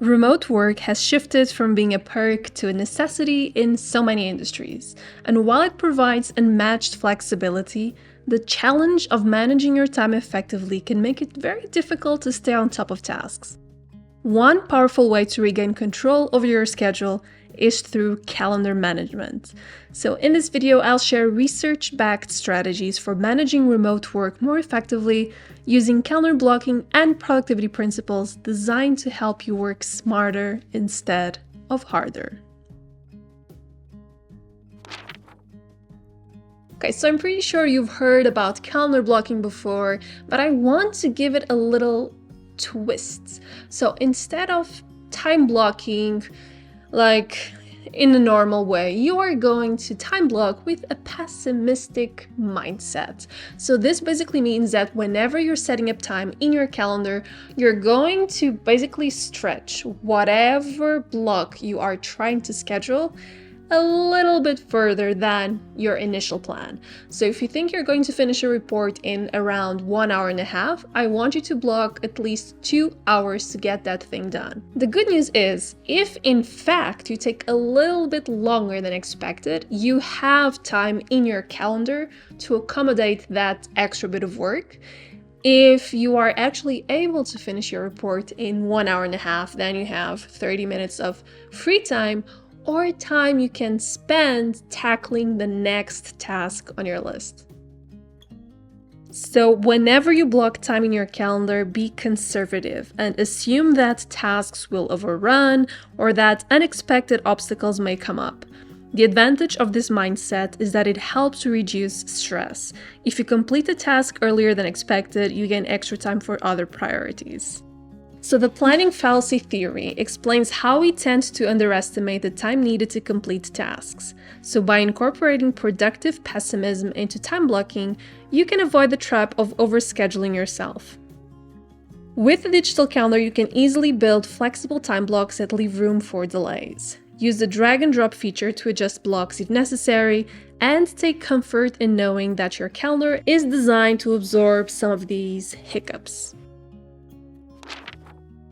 Remote work has shifted from being a perk to a necessity in so many industries, and while it provides unmatched flexibility, the challenge of managing your time effectively can make it very difficult to stay on top of tasks. One powerful way to regain control over your schedule is through calendar management. So in this video, I'll share research-backed strategies for managing remote work more effectively using calendar blocking and productivity principles designed to help you work smarter instead of harder. Okay, so I'm pretty sure you've heard about calendar blocking before, but I want to give it a little twist. So instead of time blocking, like in the normal way, you are going to time block with a pessimistic mindset. So this basically means that whenever you're setting up time in your calendar, you're going to basically stretch whatever block you are trying to schedule a little bit further than your initial plan. So if you think you're going to finish a report in around 1.5 hours, I want you to block at least 2 hours to get that thing done. The good news is, if in fact you take a little bit longer than expected, you have time in your calendar to accommodate that extra bit of work. If you are actually able to finish your report in 1.5 hours, then you have 30 minutes of free time or time you can spend tackling the next task on your list. So whenever you block time in your calendar, be conservative and assume that tasks will overrun or that unexpected obstacles may come up. The advantage of this mindset is that it helps to reduce stress. If you complete a task earlier than expected, you gain extra time for other priorities. So the planning fallacy theory explains how we tend to underestimate the time needed to complete tasks. So by incorporating productive pessimism into time blocking, you can avoid the trap of overscheduling yourself. With the digital calendar, you can easily build flexible time blocks that leave room for delays. Use the drag and drop feature to adjust blocks if necessary, and take comfort in knowing that your calendar is designed to absorb some of these hiccups.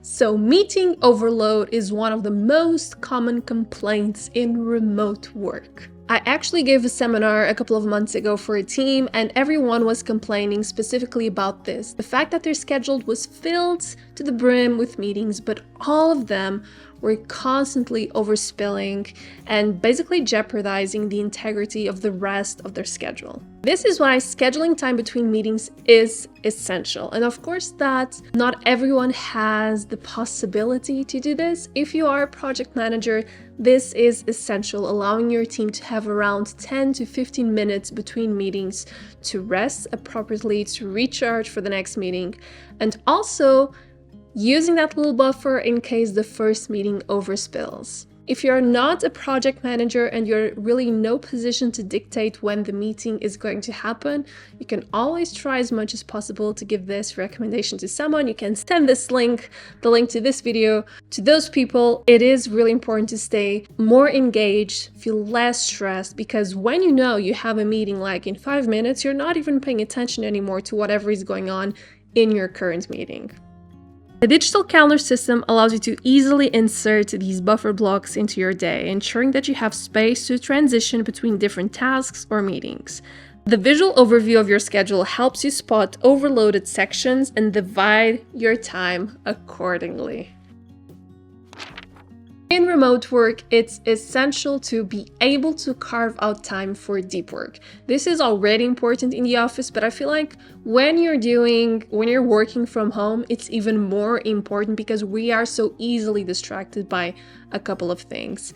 So meeting overload is one of the most common complaints in remote work. I actually gave a seminar a couple of months ago for a team, and everyone was complaining specifically about this. The fact that their schedule was filled to the brim with meetings, but all of them were constantly overspilling and basically jeopardizing the integrity of the rest of their schedule. This is why scheduling time between meetings is essential. And of course that not everyone has the possibility to do this. If you are a project manager, this is essential, allowing your team to have around 10 to 15 minutes between meetings to rest appropriately, to recharge for the next meeting, and also using that little buffer in case the first meeting overspills. If you're not a project manager and you're really in no position to dictate when the meeting is going to happen, you can always try as much as possible to give this recommendation to someone. You can send this link, the link to this video, to those people. It is really important to stay more engaged, feel less stressed, because when you know you have a meeting like in 5 minutes, you're not even paying attention anymore to whatever is going on in your current meeting. The digital calendar system allows you to easily insert these buffer blocks into your day, ensuring that you have space to transition between different tasks or meetings. The visual overview of your schedule helps you spot overloaded sections and divide your time accordingly. In remote work, it's essential to be able to carve out time for deep work. This is already important in the office, but I feel like when you're working from home, it's even more important because we are so easily distracted by a couple of things.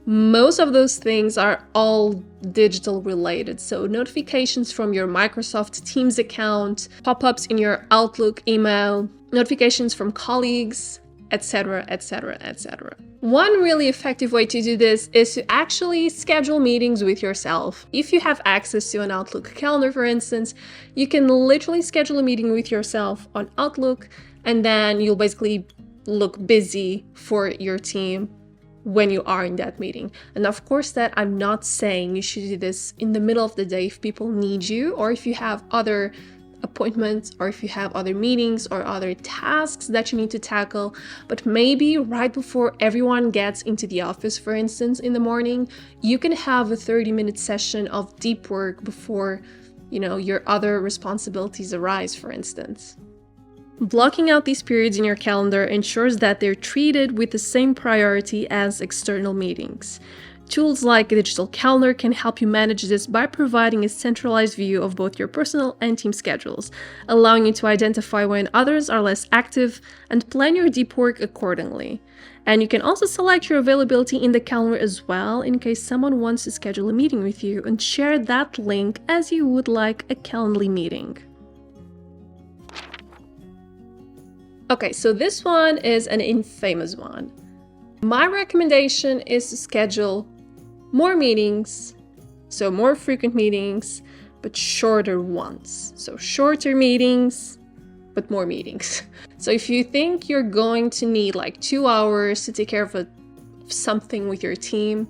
Most of those things are all digital related. So notifications from your Microsoft Teams account, pop-ups in your Outlook email, notifications from colleagues, etc., etc., etc. One really effective way to do this is to actually schedule meetings with yourself. If you have access to an Outlook calendar, for instance, you can literally schedule a meeting with yourself on Outlook, and then you'll basically look busy for your team when you are in that meeting. And of course that I'm not saying you should do this in the middle of the day if people need you or if you have other appointments or if you have other meetings or other tasks that you need to tackle. But maybe right before everyone gets into the office, for instance, in the morning, you can have a 30-minute session of deep work before, your other responsibilities arise, for instance. Blocking out these periods in your calendar ensures that they're treated with the same priority as external meetings. Tools like a digital calendar can help you manage this by providing a centralized view of both your personal and team schedules, allowing you to identify when others are less active and plan your deep work accordingly. And you can also select your availability in the calendar as well in case someone wants to schedule a meeting with you, and share that link as you would like a Calendly meeting. Okay, so this one is an infamous one. My recommendation is to schedule more meetings, so more frequent meetings, but shorter ones. So shorter meetings, but more meetings. So if you think you're going to need like 2 hours to take care of something with your team,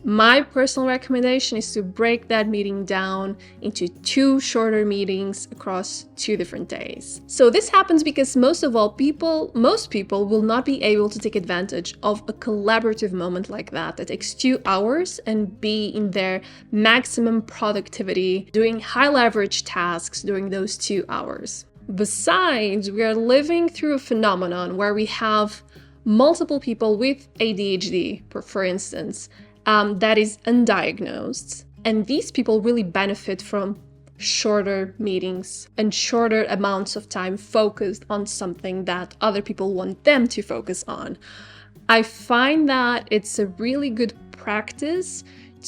my personal recommendation is to break that meeting down into 2 shorter meetings across 2 different days. So this happens because most people will not be able to take advantage of a collaborative moment like that takes 2 hours and be in their maximum productivity, doing high leverage tasks during those 2 hours. Besides, we are living through a phenomenon where we have multiple people with ADHD, for instance, that is undiagnosed. And these people really benefit from shorter meetings and shorter amounts of time focused on something that other people want them to focus on. I find that it's a really good practice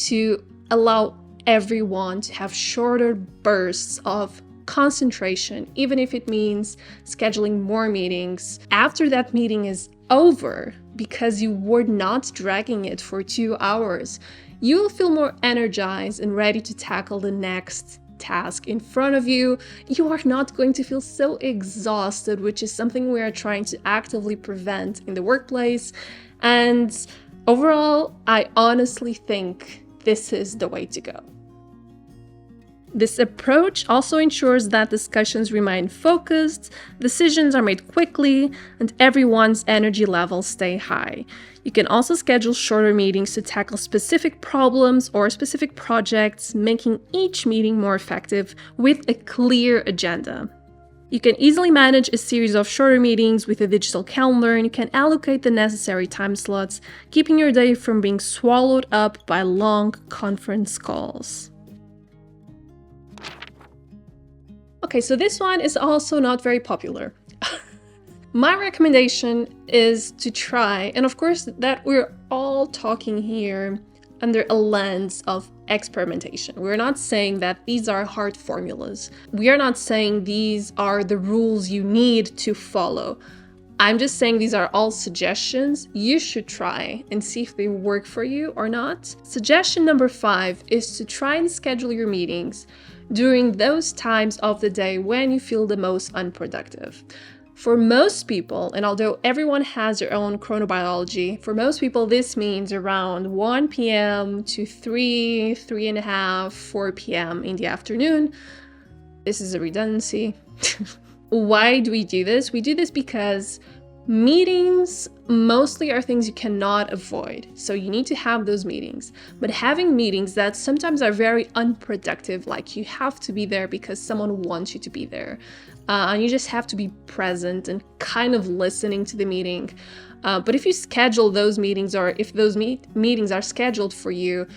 to allow everyone to have shorter bursts of concentration, even if it means scheduling more meetings after that meeting is over, because you were not dragging it for 2 hours. You will feel more energized and ready to tackle the next task in front of you. You are not going to feel so exhausted, which is something we are trying to actively prevent in the workplace. And overall, I honestly think this is the way to go. This approach also ensures that discussions remain focused, decisions are made quickly, and everyone's energy levels stay high. You can also schedule shorter meetings to tackle specific problems or specific projects, making each meeting more effective with a clear agenda. You can easily manage a series of shorter meetings with a digital calendar, and you can allocate the necessary time slots, keeping your day from being swallowed up by long conference calls. Okay, so this one is also not very popular. My recommendation is to try, and of course that we're all talking here under a lens of experimentation. We're not saying that these are hard formulas. We are not saying these are the rules you need to follow. I'm just saying these are all suggestions. You should try and see if they work for you or not. Suggestion number 5 is to try and schedule your meetings during those times of the day when you feel the most unproductive. For most people, and although everyone has their own chronobiology, for most people this means around 1 p.m. to 3:30, 4 p.m. in the afternoon. This is a redundancy. Why do we do this? We do this because meetings mostly are things you cannot avoid, so you need to have those meetings. But having meetings that sometimes are very unproductive, like you have to be there because someone wants you to be there, and you just have to be present and kind of listening to the meeting. But if you schedule those meetings, or if those meetings are scheduled for you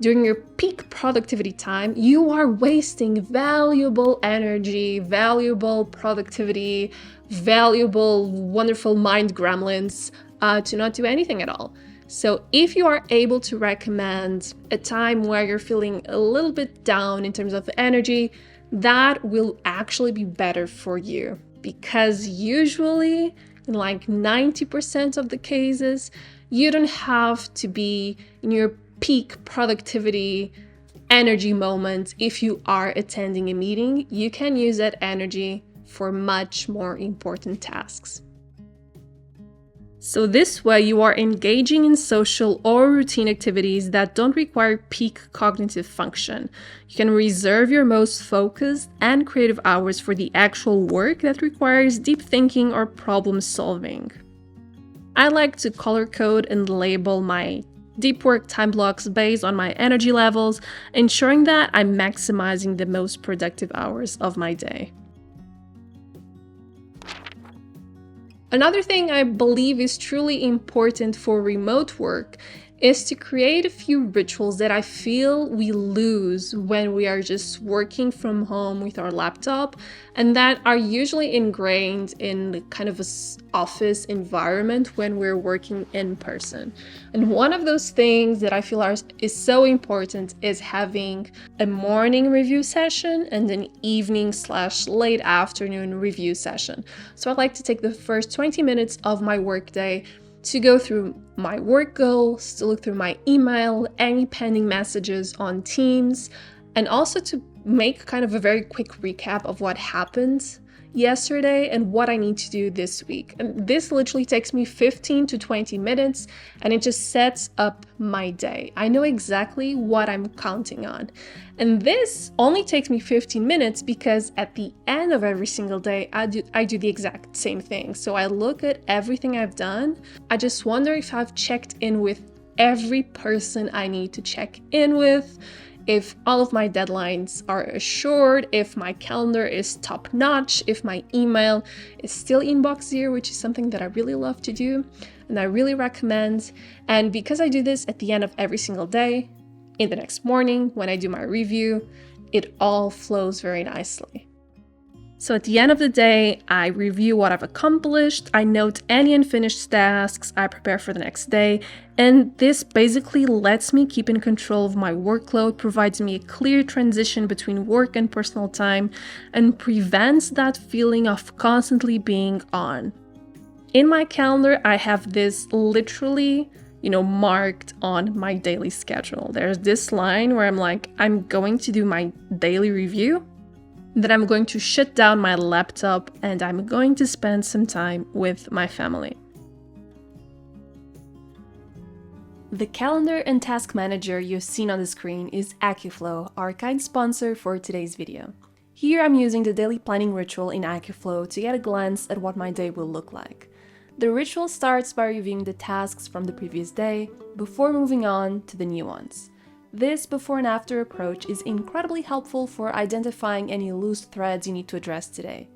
during your peak productivity time, you are wasting valuable energy, valuable productivity, valuable, wonderful mind gremlins to not do anything at all. So if you are able to recommend a time where you're feeling a little bit down in terms of energy, that will actually be better for you, because usually in like 90% of the cases, you don't have to be in your peak productivity energy moment. If you are attending a meeting, you can use that energy for much more important tasks. So this way you are engaging in social or routine activities that don't require peak cognitive function. You can reserve your most focused and creative hours for the actual work that requires deep thinking or problem solving. I like to color code and label my deep work time blocks based on my energy levels, ensuring that I'm maximizing the most productive hours of my day. Another thing I believe is truly important for remote work is to create a few rituals that I feel we lose when we are just working from home with our laptop, and that are usually ingrained in kind of an office environment when we're working in person. And one of those things that I feel is so important is having a morning review session and an evening/late afternoon review session. So I like to take the first 20 minutes of my workday to go through my work goals, to look through my email, any pending messages on Teams, and also to make kind of a very quick recap of what happened yesterday and what I need to do this week. And this literally takes me 15 to 20 minutes, and it just sets up my day. I know exactly what I'm counting on. And this only takes me 15 minutes because at the end of every single day, I do the exact same thing. So I look at everything I've done. I just wonder if I've checked in with every person I need to check in with, if all of my deadlines are assured, if my calendar is top notch, if my email is still inbox zero, which is something that I really love to do and I really recommend. And because I do this at the end of every single day, in the next morning when I do my review, it all flows very nicely. So at the end of the day, I review what I've accomplished, I note any unfinished tasks, I prepare for the next day, and this basically lets me keep in control of my workload, provides me a clear transition between work and personal time, and prevents that feeling of constantly being on. In my calendar, I have this literally marked on my daily schedule. There's this line where I'm like, I'm going to do my daily review, then I'm going to shut down my laptop and I'm going to spend some time with my family. The calendar and task manager you've seen on the screen is AccuFlow, our kind sponsor for today's video. Here I'm using the daily planning ritual in AccuFlow to get a glance at what my day will look like. The ritual starts by reviewing the tasks from the previous day before moving on to the new ones. This before and after approach is incredibly helpful for identifying any loose threads you need to address today.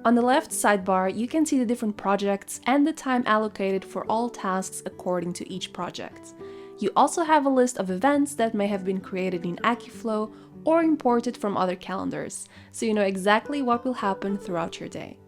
On the left sidebar, you can see the different projects and the time allocated for all tasks according to each project. You also have a list of events that may have been created in AccuFlow or imported from other calendars, so you know exactly what will happen throughout your day.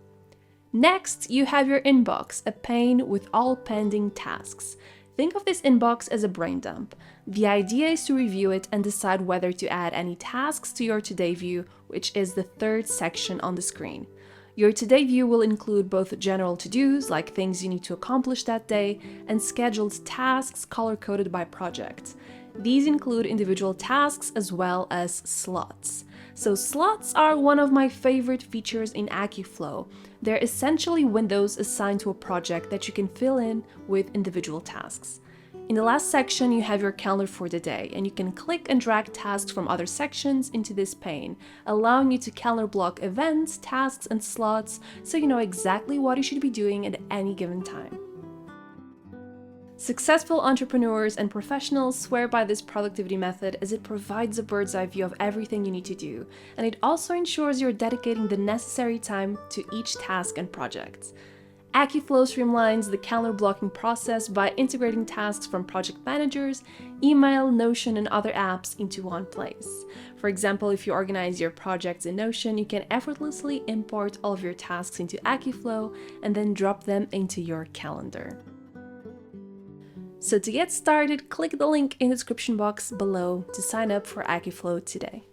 Next, you have your inbox, a pane with all pending tasks. Think of this inbox as a brain dump. The idea is to review it and decide whether to add any tasks to your today view, which is the third section on the screen. Your today view will include both general to-dos, like things you need to accomplish that day, and scheduled tasks color-coded by project. These include individual tasks as well as slots. So slots are one of my favorite features in AccuFlow. They're essentially windows assigned to a project that you can fill in with individual tasks. In the last section, you have your calendar for the day, and you can click and drag tasks from other sections into this pane, allowing you to calendar block events, tasks, and slots so you know exactly what you should be doing at any given time. Successful entrepreneurs and professionals swear by this productivity method as it provides a bird's eye view of everything you need to do, and it also ensures you're dedicating the necessary time to each task and project. AccuFlow streamlines the calendar blocking process by integrating tasks from project managers, email, Notion, and other apps into one place. For example, if you organize your projects in Notion, you can effortlessly import all of your tasks into AccuFlow and then drop them into your calendar. So to get started, click the link in the description box below to sign up for AccuFlow today.